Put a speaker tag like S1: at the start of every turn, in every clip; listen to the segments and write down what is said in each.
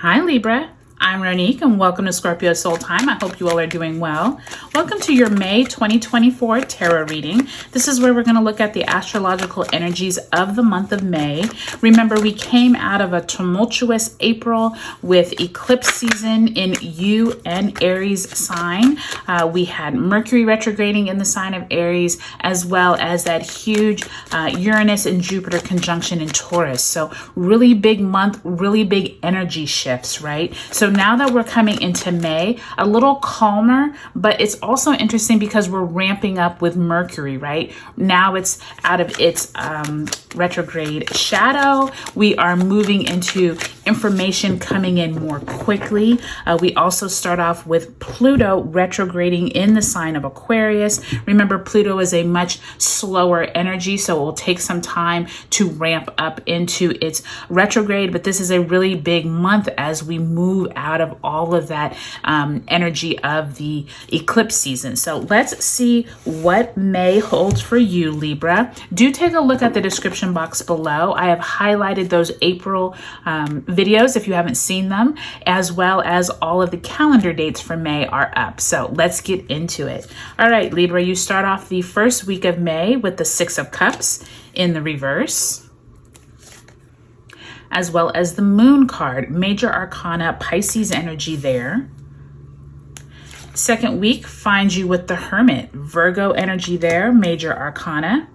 S1: Hi Libra, I'm Ronique and welcome to Scorpio Soul Time. I hope you all are doing well. Welcome to your May 2024 tarot reading. This is where we're going to look at the astrological energies of the month of May. Remember, we came out of a tumultuous April with eclipse season in U and Aries sign. We had Mercury retrograding in the sign of Aries, as well as that huge Uranus and Jupiter conjunction in Taurus. So really big month, really big energy shifts, right? So now that we're coming into May, a little calmer, but it's also interesting because we're ramping up with Mercury, right? Now it's out of its retrograde shadow. We are moving into information coming in more quickly. We also start off with Pluto retrograding in the sign of Aquarius. Remember, Pluto is a much slower energy, so it will take some time to ramp up into its retrograde, but this is a really big month as we move out of all of that energy of the eclipse season. So let's see what May holds for you, Libra. Do take a look at the description box below. I have highlighted those April videos if you haven't seen them, as well as all of the calendar dates for May are up. So let's get into it. All right, Libra, you start off the first week of May with the Six of Cups in the reverse, as well as the Moon card, major arcana, Pisces energy there. Second week finds you with the Hermit, Virgo energy there, major arcana,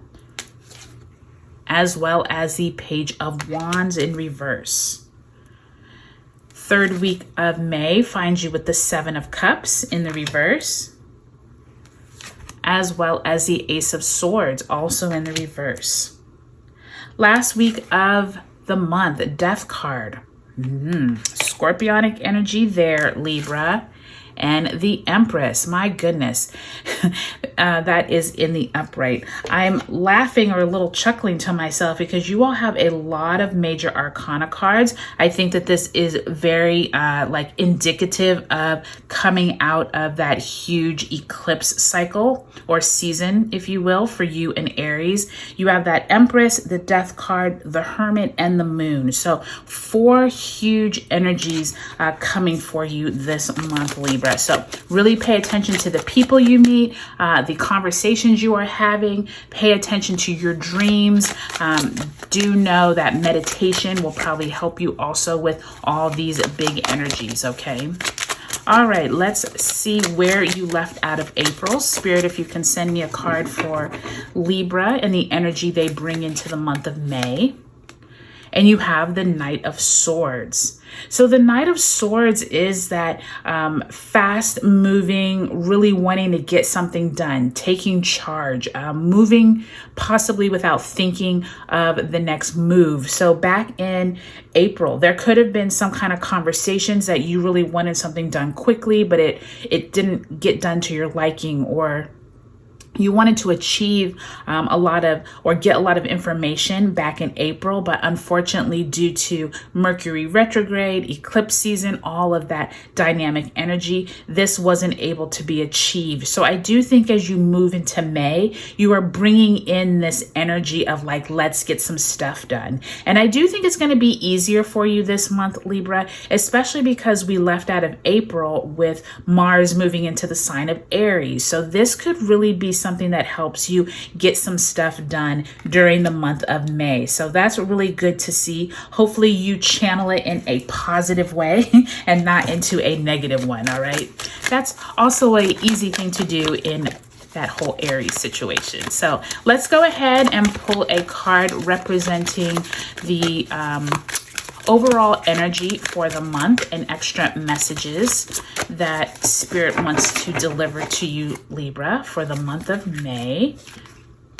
S1: as well as the Page of Wands in reverse. Third week of May finds you with the Seven of Cups in the reverse, as well as the Ace of Swords also in the reverse. Last week of the month, Death card, Scorpionic energy there, Libra, and the Empress. My goodness, that is in the upright. I'm laughing or a little chuckling to myself because you all have a lot of major arcana cards. I think that this is very like indicative of coming out of that huge eclipse cycle or season, if you will, for you in Aries. You have that Empress, the Death card, the Hermit, and the Moon. So 4 huge energies coming for you this month, Libra. So really pay attention to the people you meet, the conversations you are having, pay attention to your dreams. Do know that meditation will probably help you also with all these big energies, okay? All right, let's see where you left out of April. Spirit, if you can send me a card for Libra and the energy they bring into the month of May. And you have the Knight of Swords. So the Knight of Swords is that fast moving, really wanting to get something done, taking charge, moving possibly without thinking of the next move. So back in April, there could have been some kind of conversations that you really wanted something done quickly, but it didn't get done to your liking, or you wanted to achieve a lot of, or get a lot of information back in April, but unfortunately due to Mercury retrograde, eclipse season, all of that dynamic energy, this wasn't able to be achieved. So I do think as you move into May, you are bringing in this energy of like, let's get some stuff done. And I do think it's going to be easier for you this month, Libra, especially because we left out of April with Mars moving into the sign of Aries. So this could really be something that helps you get some stuff done during the month of May. So that's really good to see. Hopefully you channel it in a positive way and not into a negative one. All right. That's also an easy thing to do in that whole Aries situation. So let's go ahead and pull a card representing the overall energy for the month and extra messages that Spirit wants to deliver to you, Libra, for the month of May.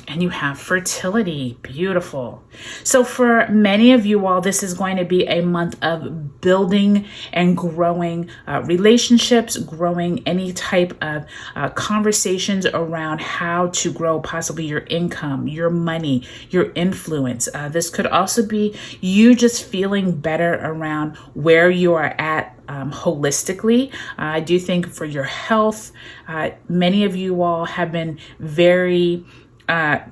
S1: And you have fertility. Beautiful. So for many of you all, this is going to be a month of building and growing relationships, growing any type of conversations around how to grow possibly your income, your money, your influence. This could also be you just feeling better around where you are at holistically. I do think for your health, many of you all have been very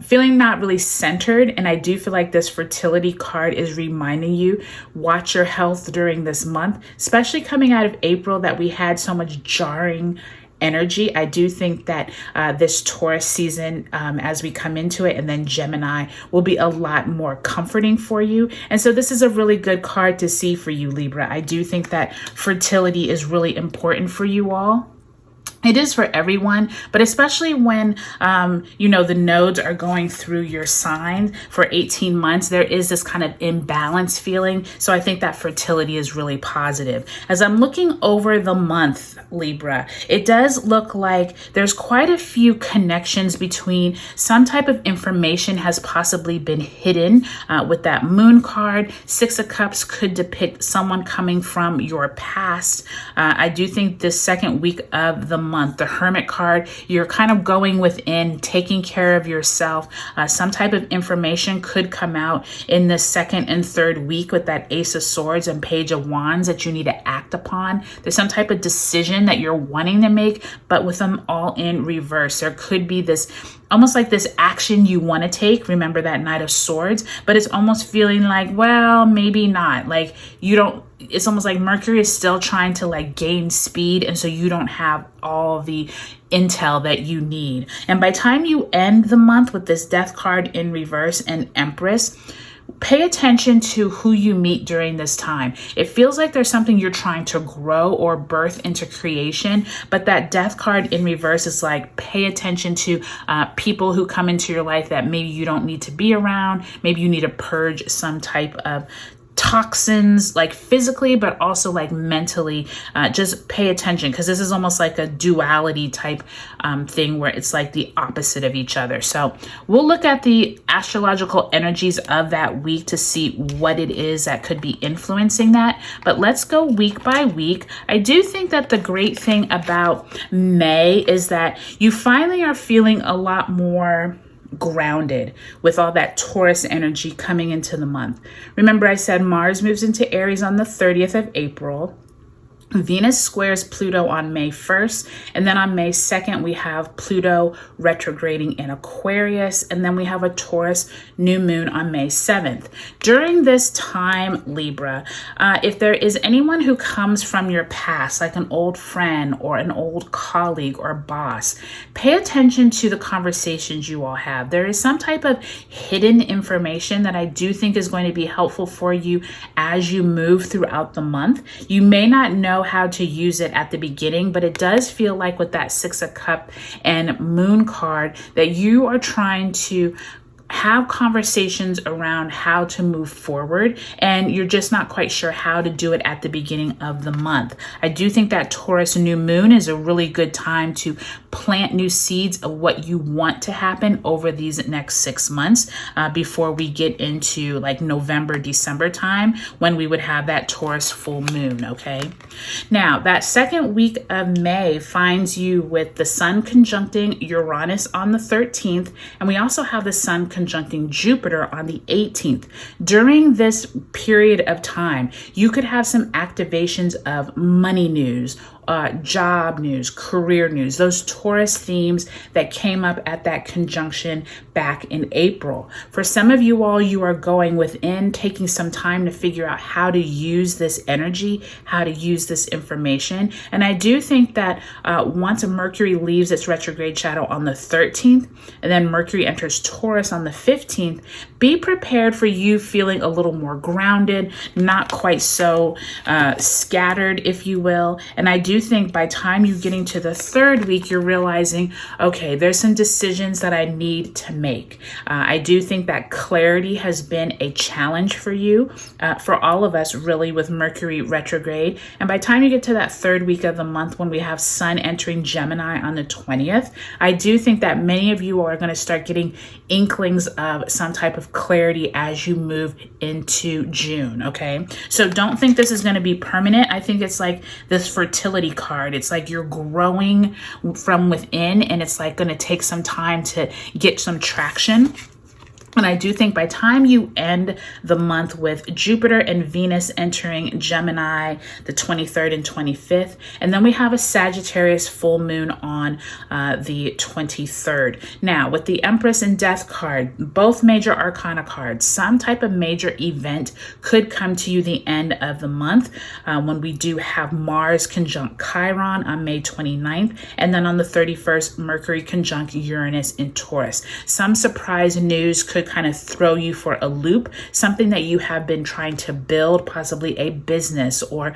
S1: feeling not really centered. And I do feel like this fertility card is reminding you, watch your health during this month, especially coming out of April that we had so much jarring energy. I do think that this Taurus season, as we come into it, and then Gemini, will be a lot more comforting for you. And so this is a really good card to see for you, Libra. I do think that fertility is really important for you all. It is for everyone, but especially when, you know, the nodes are going through your sign for 18 months, there is this kind of imbalance feeling. So I think that fertility is really positive. As I'm looking over the month, Libra, it does look like there's quite a few connections between some type of information has possibly been hidden with that moon card. 6 of Cups could depict someone coming from your past. I do think this second week of the month, the Hermit card, you're kind of going within, taking care of yourself. Some type of information could come out in the second and third week with that Ace of Swords and Page of Wands that you need to act upon. There's some type of decision that you're wanting to make, but with them all in reverse. There could be this almost like this action you want to take. Remember that Knight of Swords, but it's almost feeling like, well, maybe not. Like you don't, it's almost like Mercury is still trying to like gain speed. And so you don't have all the intel that you need. And by the time you end the month with this Death card in reverse and Empress, pay attention to who you meet during this time. It feels like there's something you're trying to grow or birth into creation, but that Death card in reverse is like, pay attention to people who come into your life that maybe you don't need to be around. Maybe you need to purge some type of toxins, like physically, but also like mentally. Just pay attention, because this is almost like a duality type thing where it's like the opposite of each other. So we'll look at the astrological energies of that week to see what it is that could be influencing that. But let's go week by week. I do think that the great thing about May is that you finally are feeling a lot more grounded with all that Taurus energy coming into the month. Remember, I said Mars moves into Aries on the 30th of April. Venus squares Pluto on May 1st, and then on May 2nd, we have Pluto retrograding in Aquarius, and then we have a Taurus New Moon on May 7th. During this time, Libra, if there is anyone who comes from your past, like an old friend or an old colleague or boss, pay attention to the conversations you all have. There is some type of hidden information that I do think is going to be helpful for you as you move throughout the month. You may not know how to use it at the beginning, but it does feel like with that 6 of Cups and Moon card that you are trying to have conversations around how to move forward, and you're just not quite sure how to do it at the beginning of the month. I do think that Taurus New Moon is a really good time to plant new seeds of what you want to happen over these next 6 months before we get into like November, December time, when we would have that Taurus full moon. Okay. Now that second week of May finds you with the Sun conjuncting Uranus on the 13th, and we also have the Sun conjuncting Jupiter on the 18th. During this period of time, you could have some activations of money news, job news, career news, those Taurus themes that came up at that conjunction back in April. For some of you all, you are going within, taking some time to figure out how to use this energy, how to use this information. And I do think that once Mercury leaves its retrograde shadow on the 13th, and then Mercury enters Taurus on the 15th, be prepared for you feeling a little more grounded, not quite so scattered, if you will. And I do think by time you're getting to the third week, you're realizing, okay, there's some decisions that I need to make. I do think that clarity has been a challenge for you, for all of us really, with Mercury retrograde. And by the time you get to that third week of the month, when we have Sun entering Gemini on the 20th, I do think that many of you are going to start getting inklings of some type of clarity as you move into June. Okay. So don't think this is going to be permanent. I think it's like this fertility card. It's like you're growing from within, and it's like going to take some time to get some traction. And I do think by time you end the month with Jupiter and Venus entering Gemini the 23rd and 25th, and then we have a Sagittarius full moon on the 23rd. Now, with the Empress and Death card, both major arcana cards, some type of major event could come to you the end of the month when we do have Mars conjunct Chiron on May 29th, and then on the 31st, Mercury conjunct Uranus in Taurus. Some surprise news could kind of throw you for a loop, something that you have been trying to build, possibly a business or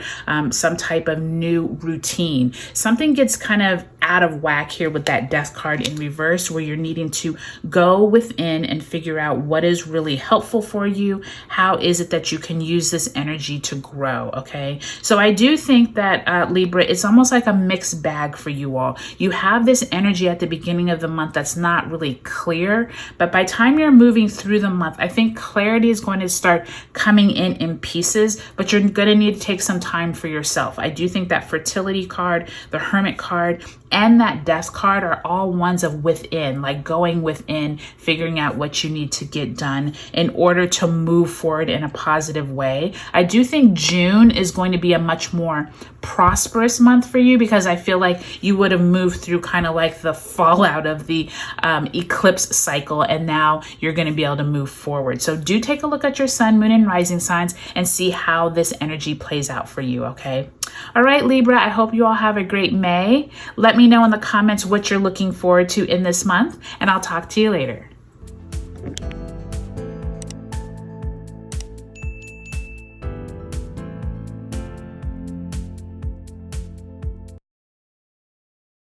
S1: some type of new routine. Something gets kind of out of whack here with that Death card in reverse, where you're needing to go within and figure out what is really helpful for you. How is it that you can use this energy to grow? Okay, so I do think that Libra, it's almost like a mixed bag for you all. You have this energy at the beginning of the month that's not really clear, but by the time you're moving through the month, I think clarity is going to start coming in pieces, but you're going to need to take some time for yourself. I do think that Fertility card, the Hermit card, and that Death card are all ones of within, like going within, figuring out what you need to get done in order to move forward in a positive way. I do think June is going to be a much more prosperous month for you, because I feel like you would have moved through kind of like the fallout of the eclipse cycle, and now you're going to be able to move forward. So do take a look at your sun, moon, and rising signs and see how this energy plays out for you, okay? All right, Libra, I hope you all have a great May. Let me know in the comments what you're looking forward to in this month, and I'll talk to you later.